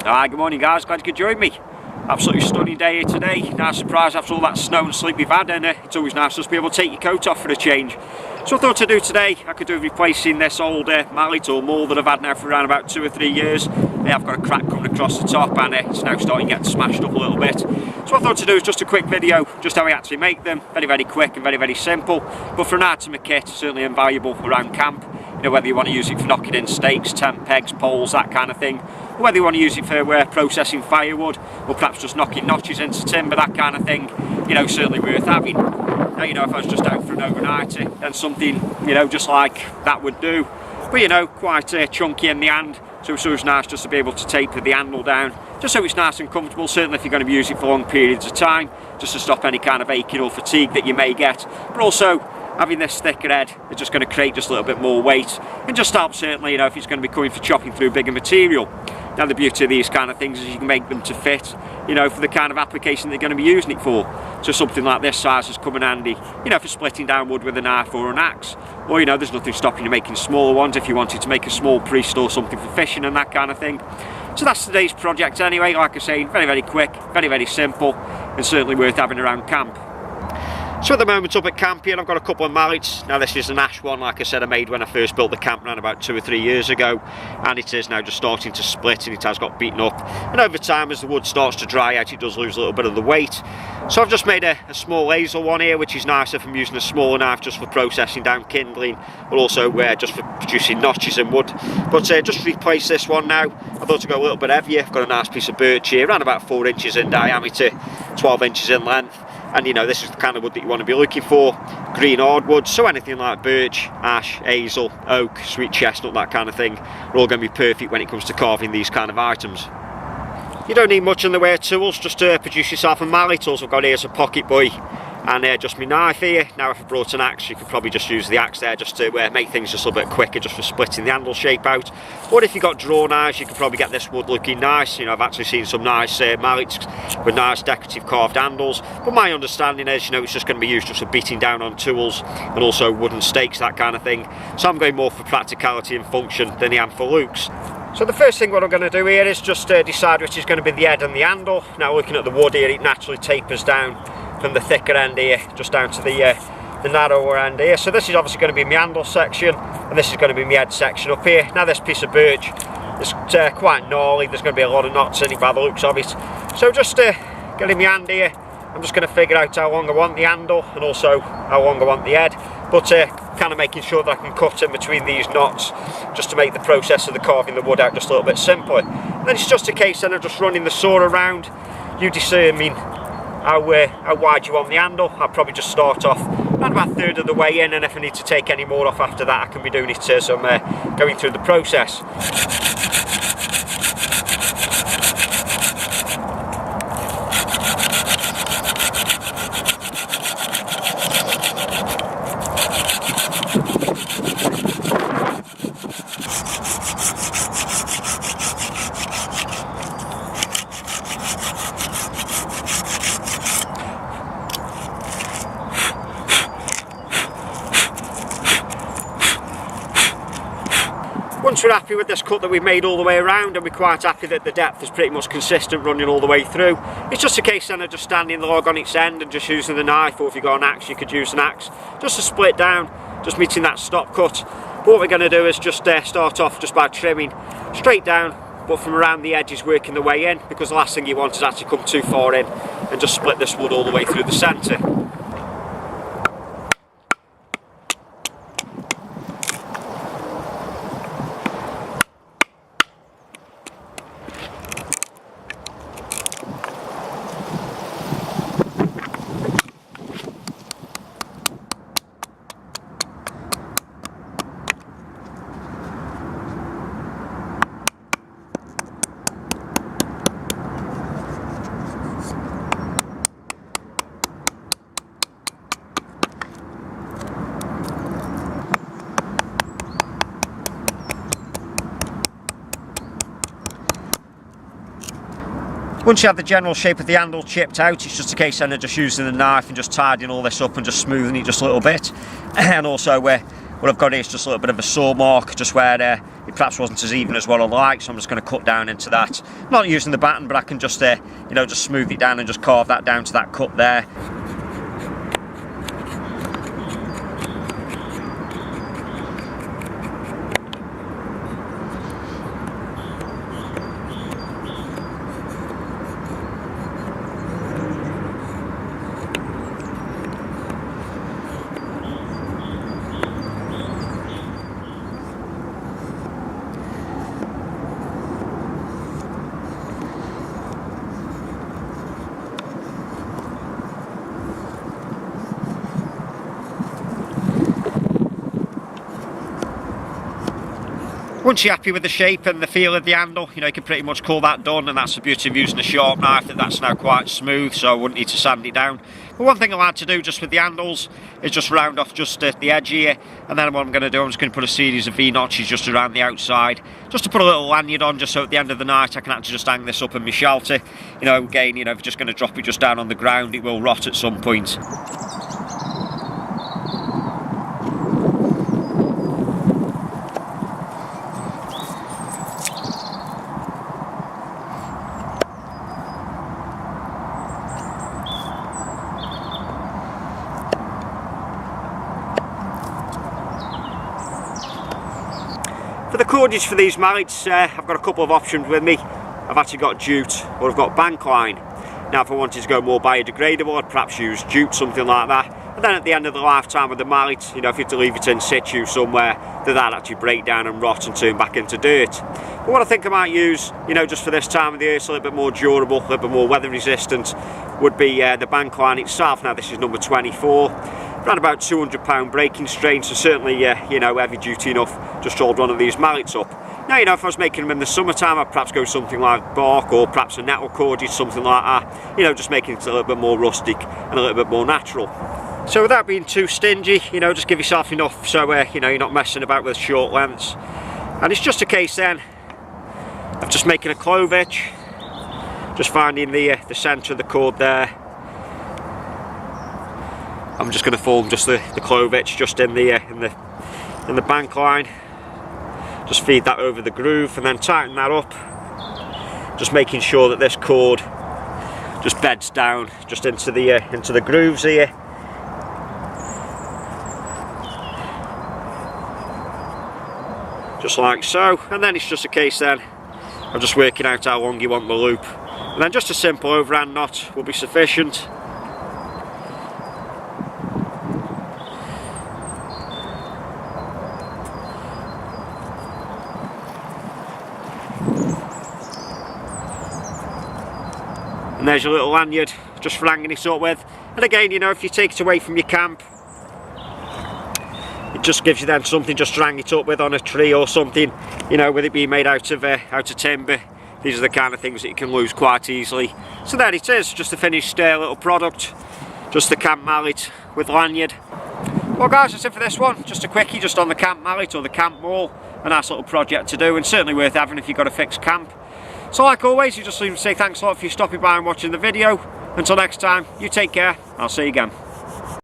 Hi, good morning guys, glad you could join me. Absolutely stunning day here today. Nice surprise after all that snow and sleet we've had, and it's always nice just to be able to take your coat off for a change. So I thought to do today, I could do with replacing this old mallet or maul that I've had now for around about 2 or 3 years. I've got a crack coming across the top and it's now starting to get smashed up a little bit. So what I thought to do is just a quick video, just how we actually make them. Very quick and very simple. But for an ultimate kit, certainly invaluable around camp. You know, whether you want to use it for knocking in stakes, tent pegs, poles, that kind of thing. Or whether you want to use it for processing firewood, or perhaps just knocking notches into timber, that kind of thing. You know, certainly worth having. Now, you know, if I was just out for an overnighter, then something, you know, just like that would do. But, you know, quite chunky in the hand. So it's always nice just to be able to taper the handle down, just so it's nice and comfortable, certainly if you're going to be using it for long periods of time, just to stop any kind of aching or fatigue that you may get. But also, having this thicker head is just going to create just a little bit more weight, and just help certainly, you know, if it's going to be coming for chopping through bigger material. Now the beauty of these kind of things is you can make them to fit, you know, for the kind of application they're going to be using it for. So something like this size has come in handy, you know, for splitting down wood with a knife or an axe. Or, you know, there's nothing stopping you making smaller ones if you wanted to make a small priest or something for fishing and that kind of thing. So that's today's project anyway. Like I say, very quick, very simple, and certainly worth having around camp. So at the moment up at camp here, I've got a couple of mallets. Now this is an ash one, like I said, I made when I first built the camp around about 2 or 3 years ago, and it is now just starting to split and it has got beaten up, and over time as the wood starts to dry out it does lose a little bit of the weight. So I've just made a small hazel one here, which is nice if I'm using a smaller knife just for processing down kindling, but also just for producing notches in wood. But just replace this one now. I thought to go a little bit heavier. I've got a nice piece of birch here, around about 4 inches in diameter, 12 inches in length. And you know, this is the kind of wood that you want to be looking for. Green hardwood, so anything like birch, ash, hazel, oak, sweet chestnut, that kind of thing, are all going to be perfect when it comes to carving these kind of items. You don't need much in the way of tools, just to produce yourself a mallet. Also I've got here as a pocket boy, and just my knife here. Now if I brought an axe, you could probably just use the axe there just to make things just a little bit quicker, just for splitting the handle shape out. Or if you've got draw knives, you could probably get this wood looking nice. You know, I've actually seen some nice mallets with nice decorative carved handles, but my understanding is, you know, it's just going to be used just for beating down on tools, and also wooden stakes, that kind of thing. So I'm going more for practicality and function than I am for looks. So the first thing what I'm going to do here is just decide which is going to be the head and the handle. Now looking at the wood here, it naturally tapers down from the thicker end here just down to the narrower end here. So this is obviously going to be my handle section, and this is going to be my head section up here. Now this piece of birch is quite gnarly, there's going to be a lot of knots in it by the looks of it. So just getting my hand here, I'm just going to figure out how long I want the handle and also how long I want the head, but kind of making sure that I can cut in between these knots just to make the process of the carving the wood out just a little bit simpler. And then it's just a case then of just running the saw around, you determine how wide you want the handle. I'll probably just start off around about 1/3 of the way in, and if I need to take any more off after that I can be doing it as I'm going through the process. Once we're happy with this cut that we've made all the way around, and we're quite happy that the depth is pretty much consistent running all the way through, it's just a case then of just standing the log on its end and just using the knife, or if you've got an axe you could use an axe, just to split down, just meeting that stop cut. But what we're going to do is just start off just by trimming straight down, but from around the edges working the way in, because the last thing you want is actually come too far in and just split this wood all the way through the centre. Once you have the general shape of the handle chipped out, it's just a case then of just using the knife and just tidying all this up and just smoothing it just a little bit. And also what I've got here is just a little bit of a saw mark, just where it perhaps wasn't as even as what I like, so I'm just going to cut down into that. Not using the baton, but I can just, you know, just smooth it down and just carve that down to that cut there. Once you're happy with the shape and the feel of the handle, you know, you can pretty much call that done, and that's the beauty of using a sharp knife, that's now quite smooth, so I wouldn't need to sand it down. But one thing I like to do just with the handles is just round off just at the edge here, and then what I'm going to do, I'm just going to put a series of V-notches just around the outside, just to put a little lanyard on, just so at the end of the night I can actually just hang this up in my shelter. You know, again, you know, if you're just going to drop it just down on the ground, it will rot at some point. For the cordage for these mallets, I've got a couple of options with me. I've actually got jute, or I've got bank line. Now if I wanted to go more biodegradable, I'd perhaps use jute, something like that. And then at the end of the lifetime of the mallet, you know, if you had to leave it in situ somewhere, that'd actually break down and rot and turn back into dirt. But what I think I might use, you know, just for this time of the year, it's a little bit more durable, a little bit more weather resistant, would be the bank line itself. Now this is number 24. Around about 200 pound breaking strain, so certainly you know, heavy duty enough just to hold one of these mallets up. Now, you know, if I was making them in the summertime, I'd perhaps go something like bark, or perhaps a nettle cordage, something like that, you know, just making it a little bit more rustic and a little bit more natural. So without being too stingy, you know, just give yourself enough so you know, you're not messing about with short lengths. And it's just a case then of just making a clove hitch, just finding the centre of the cord there. I'm just going to form just the clove hitch just in the bank line. Just feed that over the groove and then tighten that up. Just making sure that this cord just beds down just into the grooves here. Just like so, and then it's just a case then of just working out how long you want the loop, and then just a simple overhand knot will be sufficient. And there's your little lanyard just for hanging it up with. And again, you know, if you take it away from your camp, it just gives you then something just to hang it up with on a tree or something, you know, with it being made out of timber. These are the kind of things that you can lose quite easily. So there it is, just a finished little product, just the camp mallet with lanyard. Well guys, that's it for this one. Just a quickie just on the camp mallet or the camp maul. A nice little project to do, and certainly worth having if you've got a fixed camp. So like always, you just leave to say thanks a lot for you stopping by and watching the video. Until next time, you take care, I'll see you again.